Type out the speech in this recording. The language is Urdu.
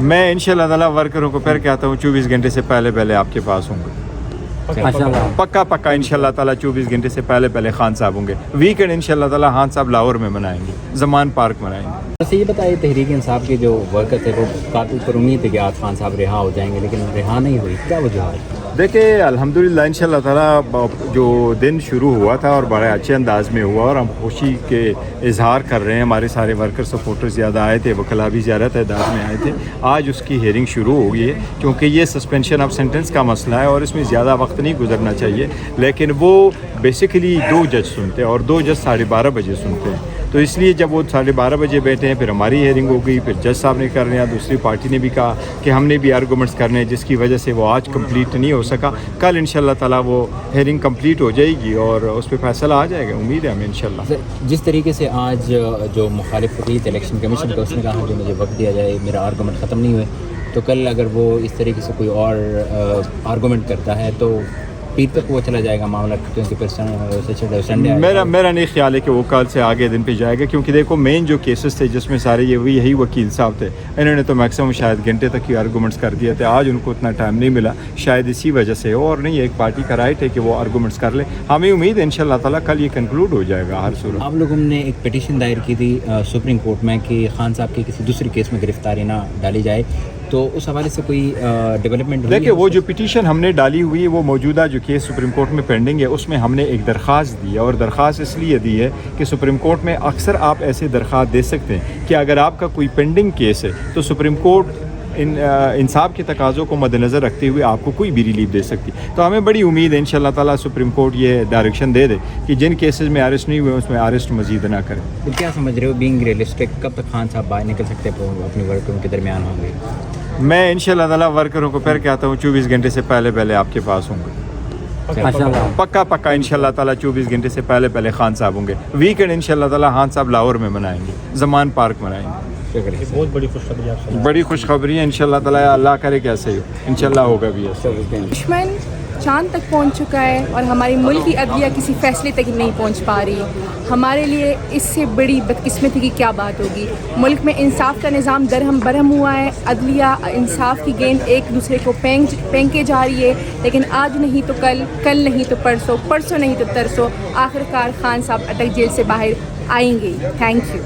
میں انشاءاللہ تعالیٰ ورکروں کو پھر کہتا ہوں 24 گھنٹے سے پہلے آپ کے پاس ہوں گے. پکا انشاءاللہ تعالیٰ 24 گھنٹے سے پہلے خان صاحب ہوں گے. ویکینڈ انشاءاللہ تعالیٰ خان صاحب لاہور میں منائیں گے, زمان پارک منائیں گے. بس یہ بتائیے, تحریک انصاف کے جو ورکر تھے وہ کافی پر امید ہے کہ آج خان صاحب رہا ہو جائیں گے, لیکن رہا نہیں ہوئی, کیا وجوہات؟ دیکھیں الحمدللہ انشاءاللہ تعالیٰ جو دن شروع ہوا تھا اور بڑے اچھے انداز میں ہوا, اور ہم خوشی کے اظہار کر رہے ہیں. ہمارے سارے ورکر سپورٹر زیادہ آئے تھے, وکلاء بھی زیادہ تعداد میں آئے تھے. آج اس کی ہیئرنگ شروع ہو گئی ہے, کیونکہ یہ سسپینشن آف سینٹنس کا مسئلہ ہے اور اس میں زیادہ وقت نہیں گزرنا چاہیے. لیکن وہ بیسیکلی 2 جج سنتے ہیں اور 2 جج 12:30 بجے سنتے ہیں. تو اس لیے جب وہ 12:30 بجے بیٹھے ہیں, پھر ہماری ہیئرنگ ہو گئی, پھر جج صاحب نے کرنے ہیں, دوسری پارٹی نے بھی کہا کہ ہم نے بھی آرگومنٹس کرنے ہیں, جس کی وجہ سے وہ آج کمپلیٹ نہیں ہو سکا. کل انشاءاللہ تعالیٰ وہ ہیئرنگ کمپلیٹ ہو جائے گی اور اس پہ فیصلہ آ جائے گا, امید ہے ہمیں انشاءاللہ. جس طریقے سے آج جو مخالف وکیل الیکشن کمیشن کا, اس نے کہا کہ مجھے وقت دیا جائے, میرا آرگومنٹ ختم نہیں ہوئے, تو کل اگر وہ اس طریقے سے کوئی اور آرگومنٹ کرتا ہے تو پیر تک وہ چلا جائے گا معاملہ, کیونکہ پھر سنڈے میرا نہیں خیال ہے کہ وہ کل سے آگے دن پہ جائے گا, کیونکہ دیکھو مین جو کیسز تھے جس میں سارے یہی وکیل صاحب تھے, انہوں نے تو میکسیمم شاید گھنٹے تک ہی آرگومنٹس کر دیے تھے. آج ان کو اتنا ٹائم نہیں ملا, شاید اسی وجہ سے ہو, اور نہیں ایک پارٹی کا رائٹ ہے کہ وہ آرگومنٹس کر لے. ہمیں امید ہے انشاءاللہ تعالیٰ کل یہ کنکلوڈ ہو جائے گا ہر صورت. آپ لوگوں نے ایک پٹیشن دائر کی تھی سپریم کورٹ میں کہ خان صاحب کی کسی دوسری کیس میں گرفتاری نہ ڈالی جائے, تو اس حوالے سے کوئی ڈیولپمنٹ ہوئی؟ دیکھیں وہ جو پٹیشن ہم نے ڈالی ہوئی ہے, وہ موجودہ جو کیس سپریم کورٹ میں پینڈنگ ہے, اس میں ہم نے ایک درخواست دی ہے, اور درخواست اس لیے دی ہے کہ سپریم کورٹ میں اکثر آپ ایسے درخواست دے سکتے ہیں کہ اگر آپ کا کوئی پینڈنگ کیس ہے تو سپریم کورٹ انصاف کے تقاضوں کو مد نظر رکھتے ہوئے آپ کو کوئی بھی ریلیف دے سکتی. تو ہمیں بڑی امید ہے انشاءاللہ تعالیٰ سپریم کورٹ یہ ڈائریکشن دے دے کہ جن کیسز میں اریسٹ نہیں ہوئے اس میں اریسٹ مزید نہ کریں. تو کیا سمجھ رہے ہو, بینگ ریئلسٹک, کب تک خان صاحب باہر نکل سکتے ہیں, اپنے ورکروں کے درمیان ہوں گے؟ میں انشاءاللہ تعالیٰ ورکروں کو پھر کہتا ہوں 24 گھنٹے سے پہلے آپ کے پاس ہوں گے. پکا انشاءاللہ تعالیٰ 24 گھنٹے سے پہلے خان صاحب ہوں گے. ویکینڈ انشاءاللہ تعالیٰ خان صاحب لاہور میں منائیں گے, زمان پارک منائیں گے. بہت بڑی خوشخبری آپ سے, بڑی خوشخبری ہے انشاءاللہ تعالیٰ, اللہ کرے کہ ایسے ہی ہو, انشاءاللہ ہوگا بھی ایسا. دشمن چاند تک پہنچ چکا ہے اور ہماری ملک کی عدلیہ کسی فیصلے تک نہیں پہنچ پا رہی. ہمارے لیے اس سے بڑی بدقسمتی کی کیا بات ہوگی. ملک میں انصاف کا نظام درہم برہم ہوا ہے, عدلیہ انصاف کی گیند ایک دوسرے کو پھینکے جا رہی ہے, لیکن آج نہیں تو کل نہیں تو پرسوں نہیں تو ترسوں آخرکار خان صاحب اٹک جیل سے باہر آئیں گے. Thank you.